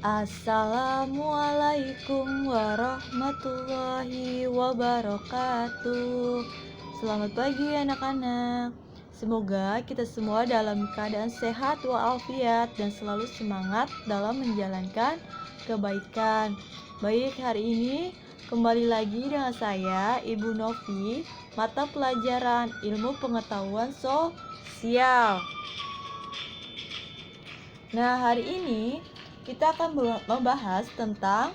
Assalamualaikum warahmatullahi wabarakatuh. Selamat pagi anak-anak. Semoga kita semua dalam keadaan sehat walafiat dan selalu semangat dalam menjalankan kebaikan. Baik, hari ini kembali lagi dengan saya Ibu Novi, mata pelajaran Ilmu Pengetahuan Sosial. Nah, hari ini kita akan membahas tentang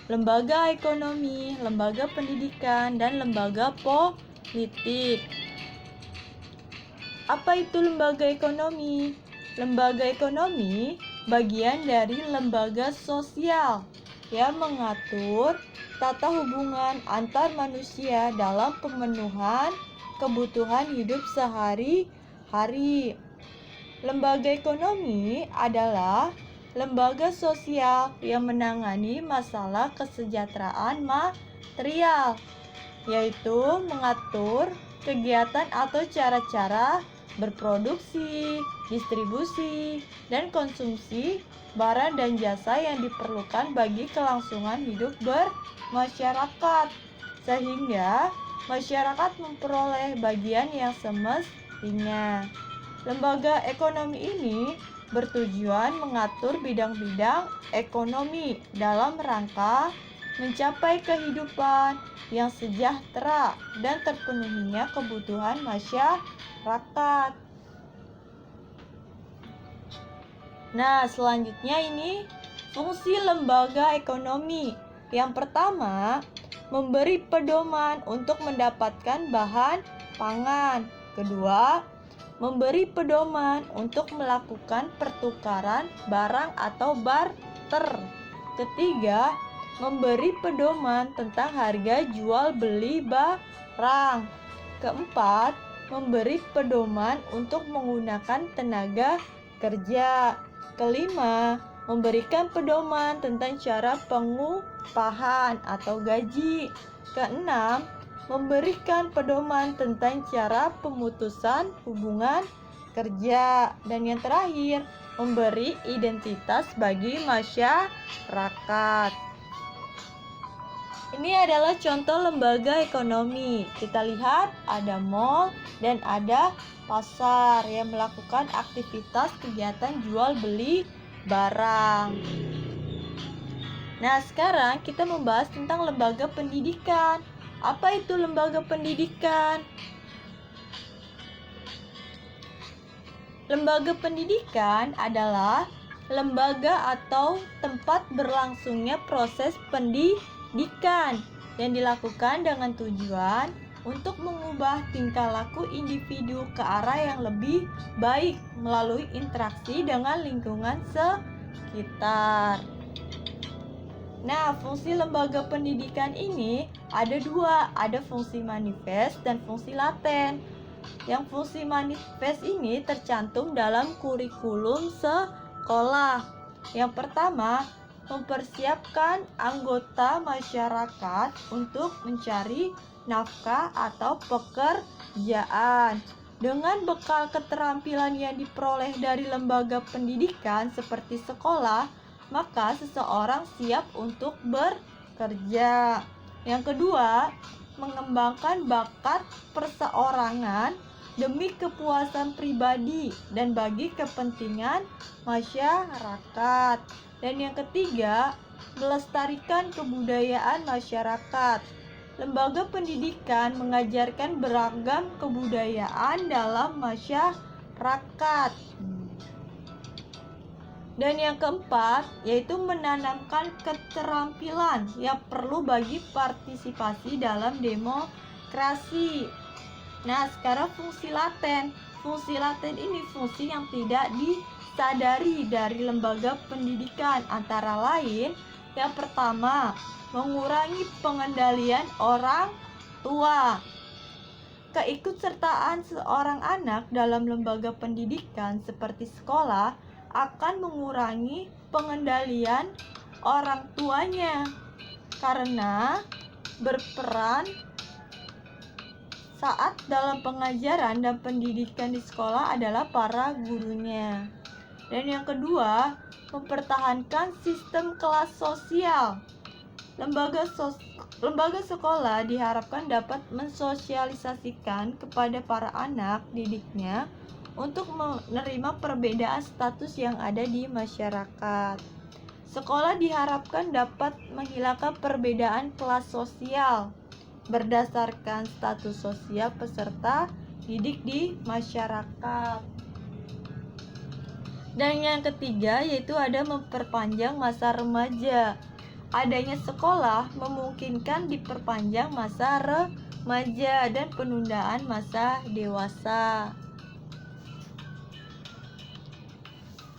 lembaga ekonomi, lembaga pendidikan, dan lembaga politik. Apa itu lembaga ekonomi? Lembaga ekonomi bagian dari lembaga sosial yang mengatur tata hubungan antar manusia dalam pemenuhan kebutuhan hidup sehari-hari. Lembaga ekonomi adalah lembaga sosial yang menangani masalah kesejahteraan material, yaitu mengatur kegiatan atau cara-cara berproduksi, distribusi, dan konsumsi barang dan jasa yang diperlukan bagi kelangsungan hidup bermasyarakat, sehingga masyarakat memperoleh bagian yang semestinya. Lembaga ekonomi ini bertujuan mengatur bidang-bidang ekonomi dalam rangka mencapai kehidupan yang sejahtera dan terpenuhinya kebutuhan masyarakat. Nah, selanjutnya ini fungsi lembaga ekonomi. Yang pertama, memberi pedoman untuk mendapatkan bahan pangan. Kedua, memberi pedoman untuk melakukan pertukaran barang atau barter. Ketiga, memberi pedoman tentang harga jual beli barang. Keempat, memberi pedoman untuk menggunakan tenaga kerja. Kelima, memberikan pedoman tentang cara pengupahan atau gaji. Keenam, memberikan pedoman tentang cara pemutusan hubungan kerja. Dan yang terakhir, memberi identitas bagi masyarakat. Ini adalah contoh lembaga ekonomi. Kita lihat ada mall dan ada pasar yang melakukan aktivitas kegiatan jual beli barang. Nah, sekarang kita membahas tentang lembaga pendidikan. Apa itu lembaga pendidikan? Lembaga pendidikan adalah lembaga atau tempat berlangsungnya proses pendidikan yang dilakukan dengan tujuan untuk mengubah tingkah laku individu ke arah yang lebih baik melalui interaksi dengan lingkungan sekitar. Nah, fungsi lembaga pendidikan ini ada dua, ada fungsi manifest dan fungsi laten. Yang fungsi manifest ini tercantum dalam kurikulum sekolah. Yang pertama, mempersiapkan anggota masyarakat untuk mencari nafkah atau pekerjaan. Dengan bekal keterampilan yang diperoleh dari lembaga pendidikan seperti sekolah, maka seseorang siap untuk bekerja. Yang kedua, mengembangkan bakat perseorangan demi kepuasan pribadi dan bagi kepentingan masyarakat. Dan yang ketiga, melestarikan kebudayaan masyarakat. Lembaga pendidikan mengajarkan beragam kebudayaan dalam masyarakat. Dan yang keempat, yaitu menanamkan keterampilan yang perlu bagi partisipasi dalam demokrasi. Nah, sekarang fungsi laten. Fungsi laten ini fungsi yang tidak disadari dari lembaga pendidikan. Antara lain, yang pertama, mengurangi pengendalian orang tua. Keikutsertaan seorang anak dalam lembaga pendidikan seperti sekolah akan mengurangi pengendalian orang tuanya karena berperan saat dalam pengajaran dan pendidikan di sekolah adalah para gurunya. Dan yang kedua, mempertahankan sistem kelas sosial. Lembaga sekolah diharapkan dapat mensosialisasikan kepada para anak didiknya untuk menerima perbedaan status yang ada di masyarakat. Sekolah diharapkan dapat menghilangkan perbedaan kelas sosial berdasarkan status sosial peserta didik di masyarakat. Dan yang ketiga yaitu ada memperpanjang masa remaja. Adanya sekolah memungkinkan diperpanjang masa remaja dan penundaan masa dewasa.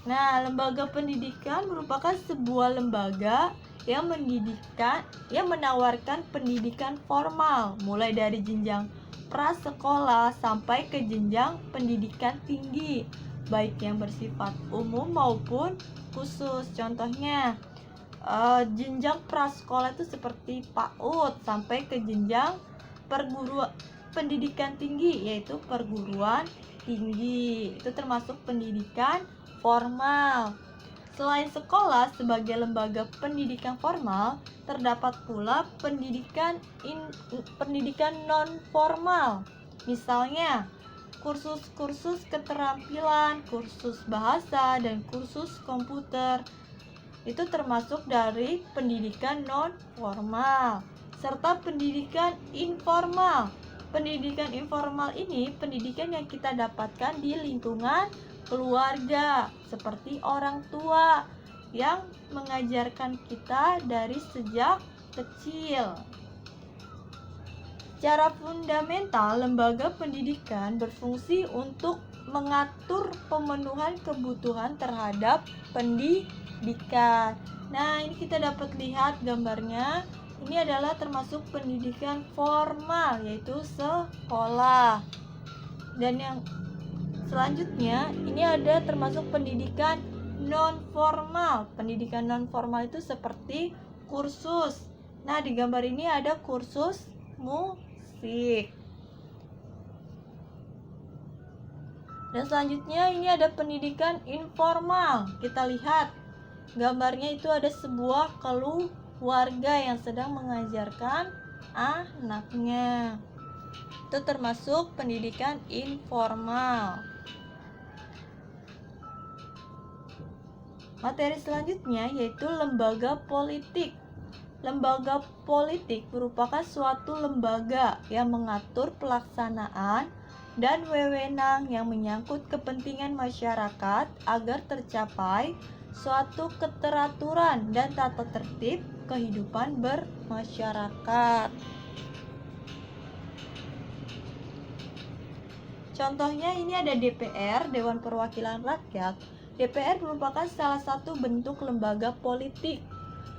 Nah, lembaga pendidikan merupakan sebuah lembaga yang menawarkan pendidikan formal mulai dari jenjang prasekolah sampai ke jenjang pendidikan tinggi, baik yang bersifat umum maupun khusus. Contohnya, jenjang prasekolah itu seperti PAUD sampai ke jenjang perguruan pendidikan tinggi, yaitu perguruan tinggi. Itu termasuk pendidikan formal. Selain sekolah sebagai lembaga pendidikan formal, terdapat pula pendidikan non formal. Misalnya, kursus-kursus keterampilan, kursus bahasa, dan kursus komputer. Itu termasuk dari pendidikan non formal. Serta pendidikan informal. Pendidikan informal ini pendidikan yang kita dapatkan di lingkungan keluarga, seperti orang tua yang mengajarkan kita dari sejak kecil. Secara fundamental, lembaga pendidikan berfungsi untuk mengatur pemenuhan kebutuhan terhadap pendidikan. Nah, ini kita dapat lihat gambarnya. Ini adalah termasuk pendidikan formal, yaitu sekolah. Dan yang selanjutnya, ini ada termasuk pendidikan non formal. Pendidikan non formal itu seperti kursus. Nah, di gambar ini ada kursus musik. Dan selanjutnya ini ada pendidikan informal. Kita lihat gambarnya itu ada sebuah keluarga yang sedang mengajarkan anaknya. Itu termasuk pendidikan informal. Materi selanjutnya yaitu lembaga politik. Lembaga politik merupakan suatu lembaga yang mengatur pelaksanaan dan wewenang yang menyangkut kepentingan masyarakat agar tercapai suatu keteraturan dan tata tertib kehidupan bermasyarakat. Contohnya ini ada DPR, Dewan Perwakilan Rakyat. DPR merupakan salah satu bentuk lembaga politik.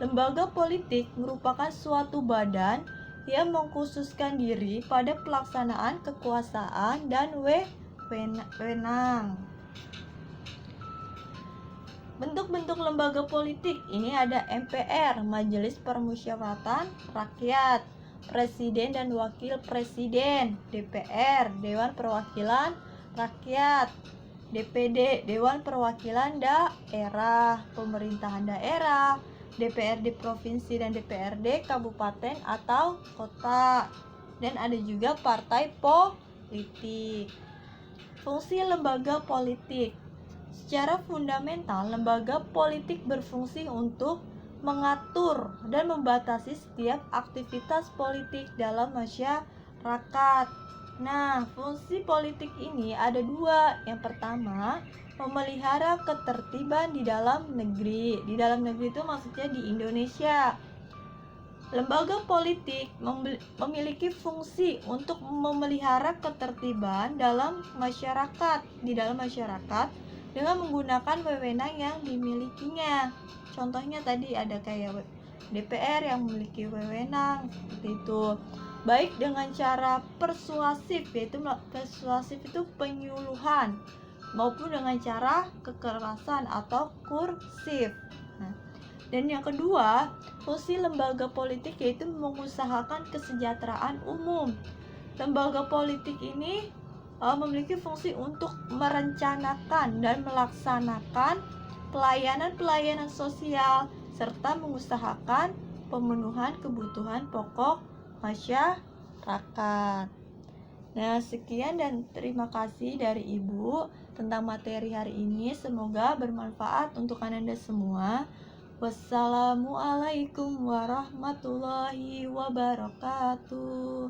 Lembaga politik merupakan suatu badan yang mengkhususkan diri pada pelaksanaan kekuasaan dan wewenang. Bentuk-bentuk lembaga politik ini ada MPR, Majelis Permusyawaratan Rakyat, Presiden dan Wakil Presiden, DPR, Dewan Perwakilan Rakyat, DPD, Dewan Perwakilan Daerah, Pemerintahan Daerah, DPRD Provinsi dan DPRD Kabupaten atau Kota, dan ada juga partai politik. Fungsi lembaga politik. Secara fundamental, lembaga politik berfungsi untuk mengatur dan membatasi setiap aktivitas politik dalam masyarakat. Nah, fungsi politik ini ada dua. Yang pertama, memelihara ketertiban di dalam negeri. Di dalam negeri itu maksudnya di Indonesia. Lembaga politik memiliki fungsi untuk memelihara ketertiban dalam masyarakat, di dalam masyarakat dengan menggunakan wewenang yang dimilikinya. Contohnya tadi ada kayak DPR yang memiliki wewenang seperti itu. Baik dengan cara persuasif, yaitu persuasif itu penyuluhan, maupun dengan cara kekerasan atau kursif. Nah, dan yang kedua, fungsi lembaga politik yaitu mengusahakan kesejahteraan umum. Lembaga politik ini memiliki fungsi untuk merencanakan dan melaksanakan pelayanan-pelayanan sosial, serta mengusahakan pemenuhan kebutuhan pokok masyarakat. Nah, sekian dan terima kasih dari Ibu tentang materi hari ini. Semoga bermanfaat untuk Ananda semua. Wassalamualaikum warahmatullahi wabarakatuh.